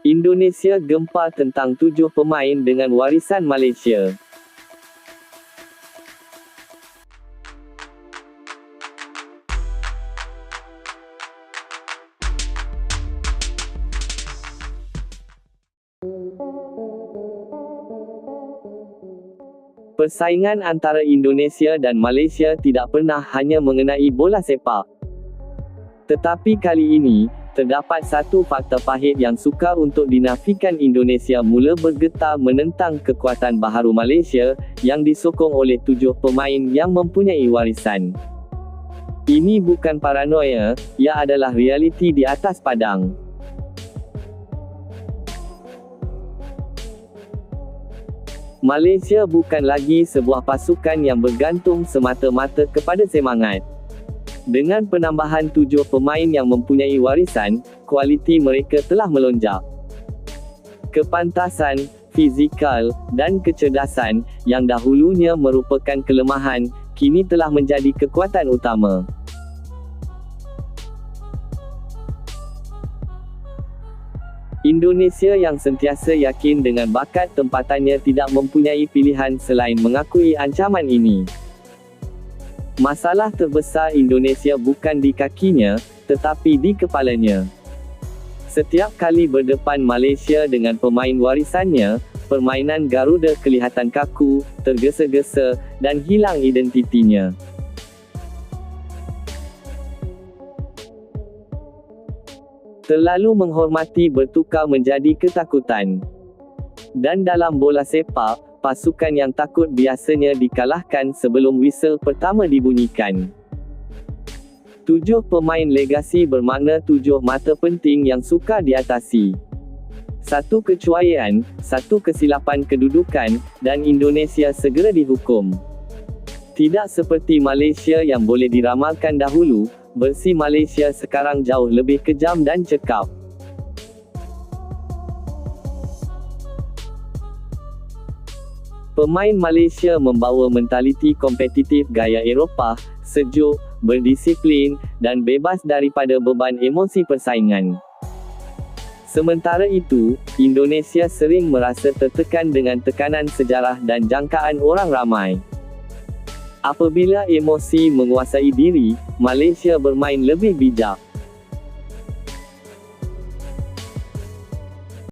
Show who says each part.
Speaker 1: Indonesia gempar tentang 7 pemain dengan warisan Malaysia. Persaingan antara Indonesia dan Malaysia tidak pernah hanya mengenai bola sepak. Tetapi kali ini, terdapat satu fakta pahit yang sukar untuk dinafikan. Indonesia mula bergetar menentang kekuatan baharu Malaysia, yang disokong oleh 7 pemain yang mempunyai warisan. Ini bukan paranoia, ia adalah realiti di atas padang. Malaysia bukan lagi sebuah pasukan yang bergantung semata-mata kepada semangat. Dengan penambahan 7 pemain yang mempunyai warisan, kualiti mereka telah melonjak. Kepantasan, fizikal, dan kecerdasan, yang dahulunya merupakan kelemahan, kini telah menjadi kekuatan utama. Indonesia yang sentiasa yakin dengan bakat tempatannya tidak mempunyai pilihan selain mengakui ancaman ini. Masalah terbesar Indonesia bukan di kakinya, tetapi di kepalanya. Setiap kali berdepan Malaysia dengan pemain warisannya, permainan Garuda kelihatan kaku, tergesa-gesa, dan hilang identitinya. Terlalu menghormati bertukar menjadi ketakutan. Dan dalam bola sepak, pasukan yang takut biasanya dikalahkan sebelum whistle pertama dibunyikan. 7 pemain legasi bermakna 7 mata penting yang sukar diatasi. Satu kecuaian, satu kesilapan kedudukan, dan Indonesia segera dihukum. Tidak seperti Malaysia yang boleh diramalkan dahulu, versi Malaysia sekarang jauh lebih kejam dan cekap. Pemain Malaysia membawa mentaliti kompetitif gaya Eropah, sejuk, berdisiplin, dan bebas daripada beban emosi persaingan. Sementara itu, Indonesia sering merasa tertekan dengan tekanan sejarah dan jangkaan orang ramai. Apabila emosi menguasai diri, Malaysia bermain lebih bijak.